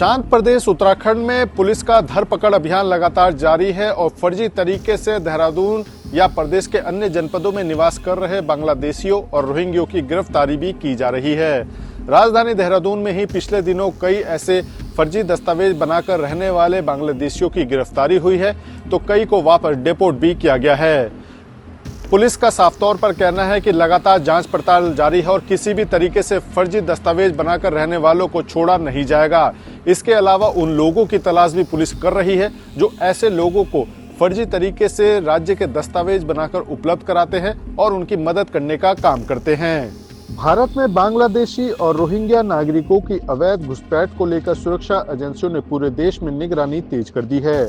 शांत प्रदेश उत्तराखंड में पुलिस का धरपकड़ अभियान लगातार जारी है और फर्जी तरीके से देहरादून या प्रदेश के अन्य जनपदों में निवास कर रहे बांग्लादेशियों और रोहिंग्यों की गिरफ्तारी भी की जा रही है। राजधानी देहरादून में ही पिछले दिनों कई ऐसे फर्जी दस्तावेज बनाकर रहने वाले बांग्लादेशियों की गिरफ्तारी हुई है, तो कई को वापस डिपोर्ट भी किया गया है। पुलिस का साफ तौर पर कहना है कि लगातार जांच पड़ताल जारी है और किसी भी तरीके से फर्जी दस्तावेज बनाकर रहने वालों को छोड़ा नहीं जाएगा। इसके अलावा उन लोगों की तलाश भी पुलिस कर रही है जो ऐसे लोगों को फर्जी तरीके से राज्य के दस्तावेज बनाकर उपलब्ध कराते हैं और उनकी मदद करने का काम करते हैं। भारत में बांग्लादेशी और रोहिंग्या नागरिकों की अवैध घुसपैठ को लेकर सुरक्षा एजेंसियों ने पूरे देश में निगरानी तेज कर दी है।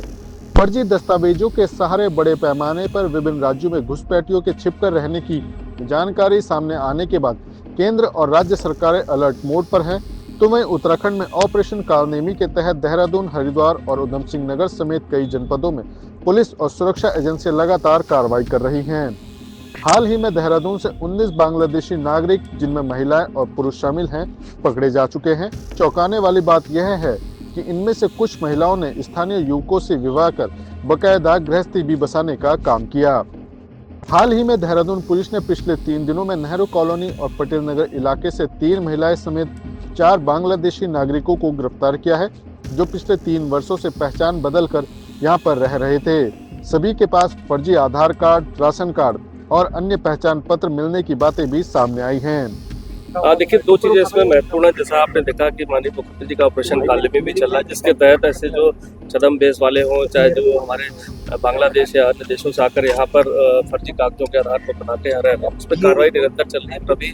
फर्जी दस्तावेजों के सहारे बड़े पैमाने पर विभिन्न राज्यों में घुसपैठियों के छिपकर रहने की जानकारी सामने आने के बाद केंद्र और राज्य सरकारें अलर्ट मोड पर हैं। तो वहीं उत्तराखंड में ऑपरेशन कालनेमी के तहत देहरादून, हरिद्वार और उधम सिंह नगर समेत कई जनपदों में पुलिस और सुरक्षा एजेंसियां लगातार कार्रवाई कर रही हैं। हाल ही में देहरादून से 19 बांग्लादेशी नागरिक, जिनमें महिलाएं और पुरुष शामिल हैं, पकड़े जा चुके हैं। चौंकाने वाली बात यह है कि इनमें से कुछ महिलाओं ने स्थानीय युवकों से विवाह कर बकायदा गृहस्थी भी बसाने का काम किया। हाल ही में देहरादून पुलिस ने पिछले 3 दिनों में नेहरू कॉलोनी और पटेल नगर इलाके से 3 महिलाएं समेत 4 बांग्लादेशी नागरिकों को गिरफ्तार किया है, जो पिछले 3 वर्षों से पहचान बदल कर यहाँ पर रह रहे थे। सभी के पास फर्जी आधार कार्ड, राशन कार्ड और अन्य पहचान पत्र मिलने की बातें भी सामने आई हैं। देखिए, 2 चीजें इसमें महत्वपूर्ण है। जैसा आपने देखा कि माननीय मुख्यमंत्री जी का ऑपरेशन कालनेमी भी चल रहा है, जिसके तहत ऐसे जो छदम बेस वाले हों, चाहे जो हमारे बांग्लादेश या अन्य देशों से आकर यहाँ पर फर्जी कागजों के आधार पर बनाते आ रहे हैं, उस पर कार्रवाई निरंतर चल रही है। अभी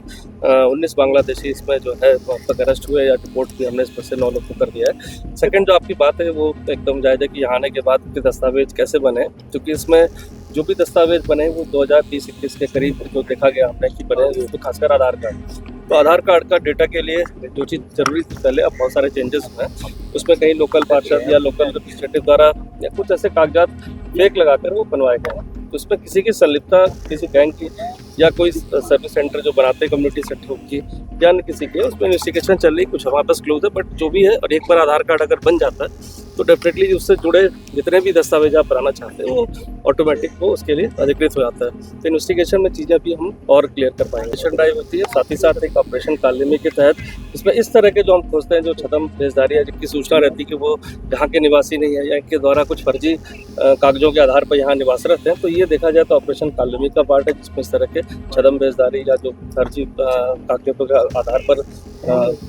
19 बांग्लादेशी इसमें जो है अब तक अरेस्ट हुए या डिपोर्ट भी हमने इसमें से 9 लोग को कर दिया है। सेकंड, जो आपकी बात है वो एकदम जायज़ है कि यहाँ आने के बाद के दस्तावेज कैसे बने, क्योंकि इसमें जो भी दस्तावेज बने वो 2020-21 के करीब जो देखा गया हमने कि बने, तो खासकर आधार कार्ड। तो आधार कार्ड का डेटा के लिए जो चीज़ जरूरी थी पहले, अब बहुत सारे चेंजेस हुए हैं। उसमें कहीं लोकल पार्षद या लोकल रिप्रेजेंटेटिव द्वारा या कुछ ऐसे कागजात फेक लगाकर वो बनवाए गए हैं। तो उसमें किसी की संलिप्तता, किसी बैंक की या कोई सर्विस सेंटर जो बनाते हैं कम्युनिटी सेंटर की या अन्य किसी के, उसमें इन्वेस्टिगेशन चल रही। कुछ हमारे पास क्लोज है, बट जो भी है, और एक बार आधार कार्ड अगर बन जाता है तो डेफिनेटली उससे जुड़े जितने भी दस्तावेज आप बनाना चाहते हैं वो ऑटोमेटिक वो उसके लिए अधिकृत हो जाता है। तो इन्वेस्टिगेशन में चीज़ें भी हम और क्लियर कर पाएंगे। मिशन ड्राइव होती है, साथ ही साथ एक ऑपरेशन कालनेमी के तहत इसमें इस तरह के जो हम खोजते हैं जो छदम बेजदारी है, जिनकी सूचना रहती है कि वो यहाँ के निवासी नहीं है या इनके द्वारा कुछ फर्जी कागजों के आधार पर यहाँ निवास रहते हैं, तो ये देखा जाए तो ऑपरेशन कालनेमी का पार्ट है, जिसमें इस तरह के छदम बेजदारी या जो फर्जी कागजों के आधार पर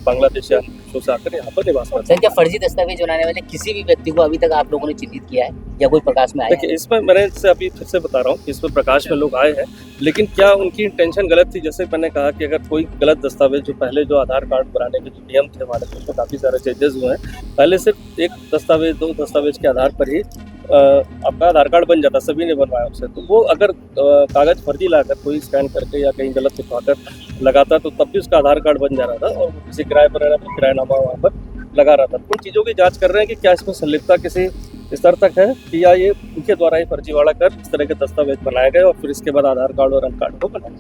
बांग्लादेश या देशों से आकर यहाँ पर निवास करते हैं। क्या फर्जी दस्तावेज बनाने वाले किसी भी व्यक्ति को अभी तक आप लोगों ने चिन्हित किया है या कोई प्रकाश में आया है? देखिए, इसमें मैंने इससे अभी फिर से बता रहा हूँ कि इसमें प्रकाश में लोग आए हैं, लेकिन क्या उनकी इंटेंशन गलत थी? जैसे मैंने कहा कि अगर कोई गलत दस्तावेज, जो पहले जो आधार कार्ड बनाने के जो नियम थे हमारे, उसमें काफ़ी सारे चेंजेस हुए हैं। पहले सिर्फ 1 दस्तावेज 2 दस्तावेज के आधार पर ही आपका आधार कार्ड बन जाता, सभी ने बनवाया उससे। तो वो अगर कागज़ फर्जी लाकर कोई स्कैन करके या कहीं गलत लिखवाकर लगाता तो तब भी उसका आधार कार्ड बन जा रहा था और किसी किराए पर रह रहा था, किराएनामा वहाँ पर लगा रहा था। तो उन चीज़ों की जांच कर रहे हैं कि क्या इसमें संलिप्तता किसी स्तर तक है कि या ये उनके द्वारा ही फर्जीवाड़ा कर इस तरह के दस्तावेज बनाए गए और फिर इसके बाद आधार कार्ड और पैन कार्ड को बनाए।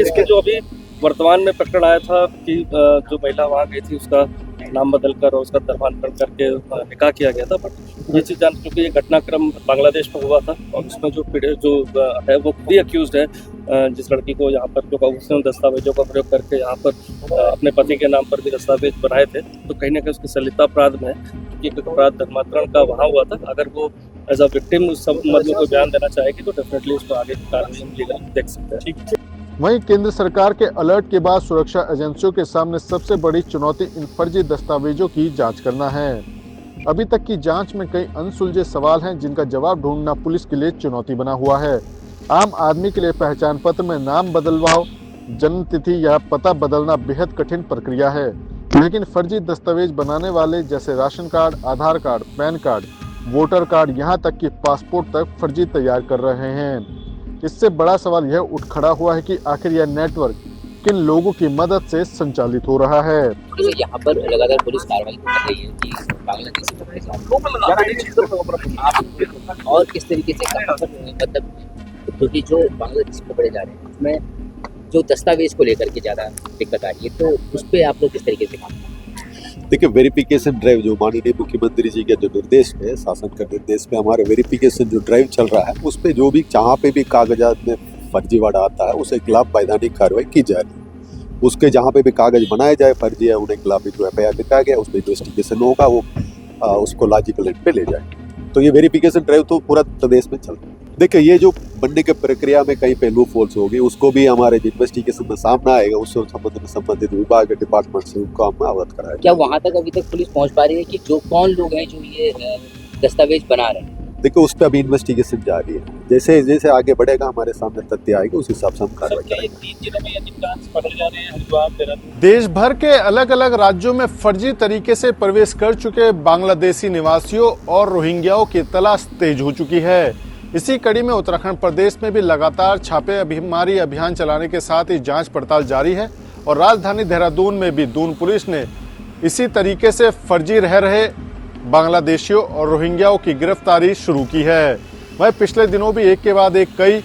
इसके जो अभी वर्तमान में प्रकरण आया था कि जो महिला वहाँ गई थी उसका नाम बदलकर और उसका धर्मांतरण करके निकाह किया गया था, बट ये चीज़ जान चुकी ये घटनाक्रम बांग्लादेश में हुआ था और उसमें जो है वो खुद ही अक्यूज्ड है, जिस लड़की को यहाँ पर जो उसने दस्तावेजों का प्रयोग करके यहाँ पर अपने पति के नाम पर भी दस्तावेज बनाए थे, तो कहीं ना कहीं उसकी संलिप्तता अपराध में है, क्योंकि अपराध धर्मांतरण का वहाँ हुआ था। अगर वो एज अ विक्टिम उस संबंध में कोई बयान देना चाहेगी तो डेफिनेटली उसको आगे कार्रवाई देख सकते हैं। वहीं केंद्र सरकार के अलर्ट के बाद सुरक्षा एजेंसियों के सामने सबसे बड़ी चुनौती इन फर्जी दस्तावेजों की जांच करना है। अभी तक की जांच में कई अनसुलझे सवाल हैं, जिनका जवाब ढूंढना पुलिस के लिए चुनौती बना हुआ है। आम आदमी के लिए पहचान पत्र में नाम बदलवाओ, जन्म तिथि या पता बदलना बेहद कठिन प्रक्रिया है, लेकिन फर्जी दस्तावेज बनाने वाले जैसे ration card, Aadhaar card, PAN card, voter card, यहाँ तक कि पासपोर्ट तक फर्जी तैयार कर रहे हैं। इससे बड़ा सवाल यह उठ खड़ा हुआ है कि आखिर यह नेटवर्क किन लोगों की मदद से संचालित हो रहा है। तो यहाँ पर लगातार पुलिस कार्रवाई कर रही है कि बांग्लादेशी और किस तरीके से मतलब, क्योंकि जो बांग्लादेशी पकड़े जा रहे हैं उसमें जो दस्तावेज को लेकर के ज़्यादा दिक्कत आ रही है, तो उस पर आप लोग किस तरीके से काम देखिए, वेरिफिकेशन ड्राइव जो माननीय मुख्यमंत्री जी के जो निर्देश पे, शासन का निर्देश पे हमारे वेरिफिकेशन जो ड्राइव चल रहा है, उस पे जो भी जहाँ पे भी कागजात में फर्जीवाड़ा आता है उसके खिलाफ वैधानिक कार्रवाई की जा रही है। उसके जहाँ पे भी कागज बनाए जाए फर्जी है, उन्हें खिलाफ जो FIR लिखा गया उस पर इन्वेस्टिगेशन होगा, वो उसको लॉजिकल एंड पे ले जाए। तो ये वेरिफिकेशन ड्राइव तो पूरा प्रदेश में चल रहा है। देखिए, ये जो बनने के प्रक्रिया में कहीं पे लूप होल्स होगी, उसको भी हमारे इन्वेस्टिगेशन में सामने आएगा, उससे संबंधित विभाग के डिपार्टमेंट से उनको हम अवगत कराएंगे। क्या वहाँ तक अभी तक पुलिस पहुँच पा रही है कि जो कौन लोग हैं जो ये दस्तावेज बना रहे हैं? देखो, उस पर अभी इन्वेस्टिगेशन जारी है। जैसे जैसे आगे बढ़ेगा हमारे सामने तथ्य आएगा, उस हिसाब से हम कार्रवाई करेंगे। देश भर के अलग अलग राज्यों में फर्जी तरीके से प्रवेश कर चुके बांग्लादेशी निवासियों और रोहिंग्याओं की तलाश तेज हो चुकी है। इसी कड़ी में उत्तराखंड प्रदेश में भी लगातार छापेमारी अभियान चलाने के साथ ही जांच पड़ताल जारी है और राजधानी देहरादून में भी दून पुलिस ने इसी तरीके से फर्जी रह रहे बांग्लादेशियों और रोहिंग्याओं की गिरफ्तारी शुरू की है। वह पिछले दिनों भी एक के बाद एक कई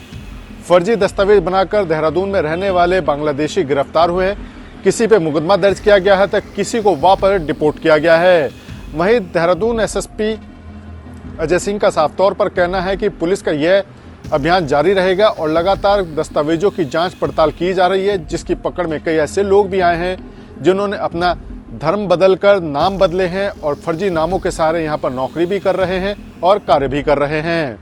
फर्जी दस्तावेज बनाकर देहरादून में रहने वाले बांग्लादेशी गिरफ्तार हुए हैं। किसी पे मुकदमा दर्ज किया गया है तो किसी को वापस डिपोर्ट किया गया है। वहीं देहरादून SSP अजय सिंह का साफ तौर पर कहना है कि पुलिस का यह अभियान जारी रहेगा और लगातार दस्तावेजों की जांच पड़ताल की जा रही है, जिसकी पकड़ में कई ऐसे लोग भी आए हैं जिन्होंने अपना धर्म बदलकर नाम बदले हैं और फर्जी नामों के सहारे यहाँ पर नौकरी भी कर रहे हैं और कार्य भी कर रहे हैं।